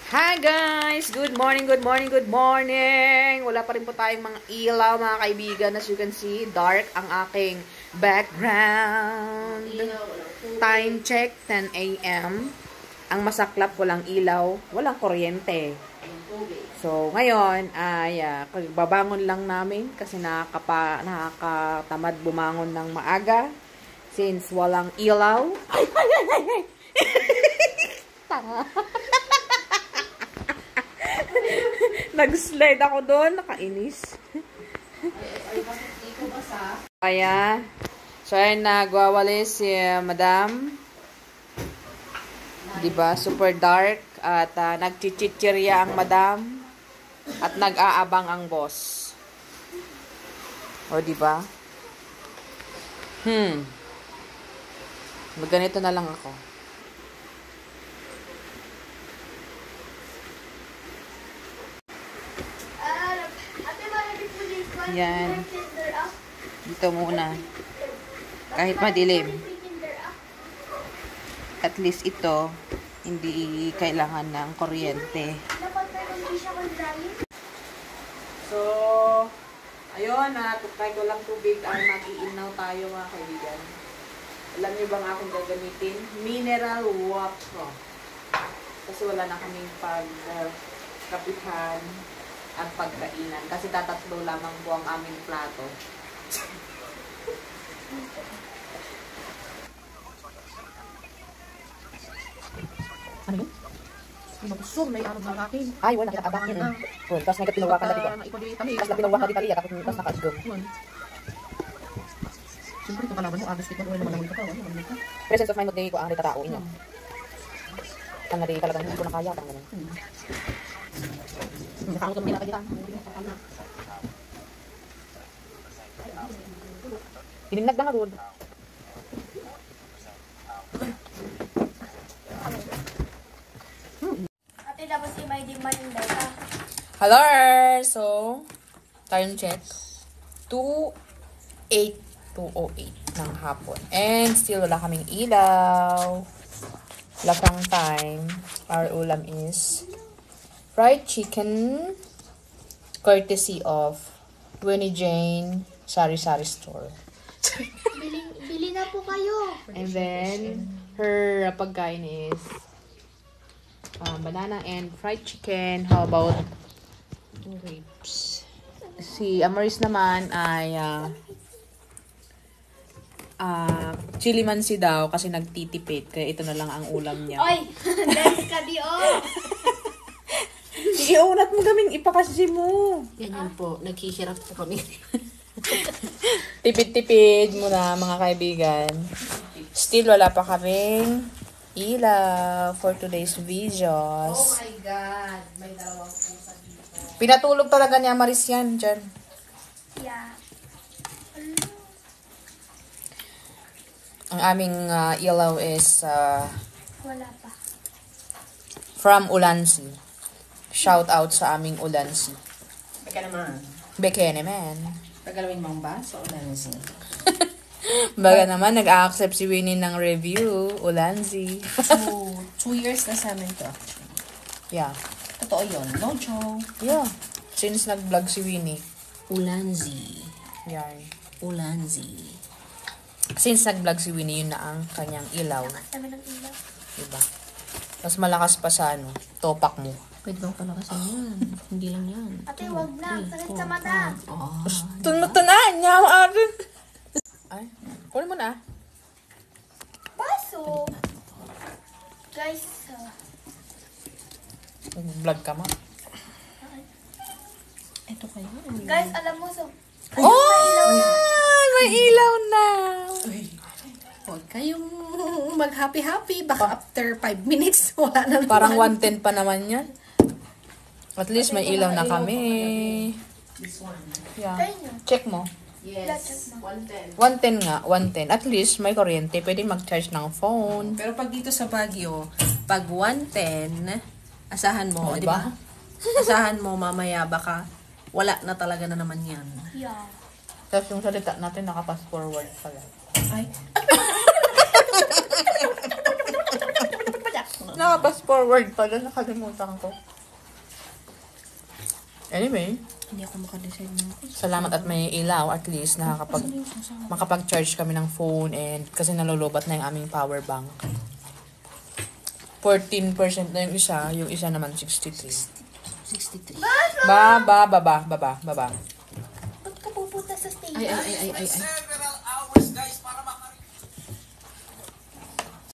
Hi guys! Good morning, good morning, good morning! Wala pa rin po tayong mga ilaw mga kaibigan. As you can see, dark ang aking background. Time check, 10 a.m. Ang masaklap, walang ilaw, walang kuryente. So, ngayon ay babangon lang namin kasi nakakatamad bumangon ng maaga since walang ilaw. Ay! Tanga! Nag-slide ako doon, nakainis. Kaya, so ayun, nagwawalis si Madam. Diba? Super dark. At nagchichichirya ang Madam. At nag-aabang ang boss. O, diba? Ganito na lang ako. Yan. Dito muna. Kahit madilim. At least ito, hindi kailangan ng kuryente. So, ayun, tutry ko lang tubig ay mag-iinaw tayo mga kaibigan. Alam niyo bang aking gagamitin? Mineral water. Kasi wala na kaming pagkapihan ang pagkainan. Kasi tatatlo lamang po ang aming plato. Ano yun? Pinagusog, may araw ng akin. Ay, wala, nakita-abangan yun. Tapos may kapinawakan na dito. Tapos napinawakan na dito. Tapos naka-asgong. Siyempre, ito kalaban mo, agos ito. Wala naman ito. Presence of mind mag-day ko ang rita tao inyo. Ang nari talagang hindi ko na kaya. Parang ganun. Nakakot kami na kagita. Hininag na nga, Rod. Ate, dapat si may di maninday ka. Hello! So, time check. 2:08 ng hapon. And still wala kaming ilaw. Wala pang time. Our ulam is fried chicken courtesy of Winnie Jane Sari-Sari Store. Bili na po kayo. And then, her pagkain is banana and fried chicken. How about grapes? Si Amaris naman ay chili mansi daw kasi nagtitipid. Kaya ito na lang ang ulam niya. Oy! Dance ka di oh! Iunat mo gaming ipakasi mo. Ganyan po, naghihirap po kami. Tipid-tipid muna mga kaibigan. Still wala pa kaming ilaw for today's videos. Oh my God! May dalawang pusa dito. Pinatulog talaga niya Maris yan dyan. Yeah. Ang aming ilaw is Wala pa. from Ulansi. Shout out sa aming Ulansi. Baka naman. Beke naman. Pagalawin mong baso o nanusin? Baga naman, nag-accept si Winnie ng review. Ulansi. 2 years na sa amin to. Yeah. Totoo yun. No joke. Yeah. Since nag-vlog si Winnie. Ulanzi. Yan. Ulanzi. Since nag-vlog si Winnie, yun na ang kanyang ilaw. Kami ng ilaw. Diba? Mas malakas pa sa topak mo. Pwede bang palakasan yan? Hindi lang yan. Ate, wag na. Sakit sa mata. Oh. Tunaan niya ang akin. Ay, kunin mo na. Paso. Guys, Vlog ka ma. Ito kayo. guys, alam mo, so, Oh! May ilaw na! Huwag kayong mag-happy-happy. Baka after 5 minutes, wala na naman. Parang 110 pa naman yan. At least may ilaw na kami. This one. Yeah. try nyo. Check mo. Yes. 110. 110 nga. 110. At least may kuryente. Pwede mag-charge ng phone. Pero pag dito sa Baguio, pag 110, asahan mo, Oh, di ba? Asahan mo mamaya baka wala na talaga na naman yan. Yeah. Tapos yung salita natin nakapass forward pala. Ay. Naka-fast forward pala. Nakalimutan ko. Anyway, Hindi ako makadecide na. salamat at may ilaw. At least makapag-charge kami ng phone and kasi nalulubat na yung aming power bank. 14% na yung isa naman 63. 63. Baba. Ba't ka pupunta sa stage? Ay.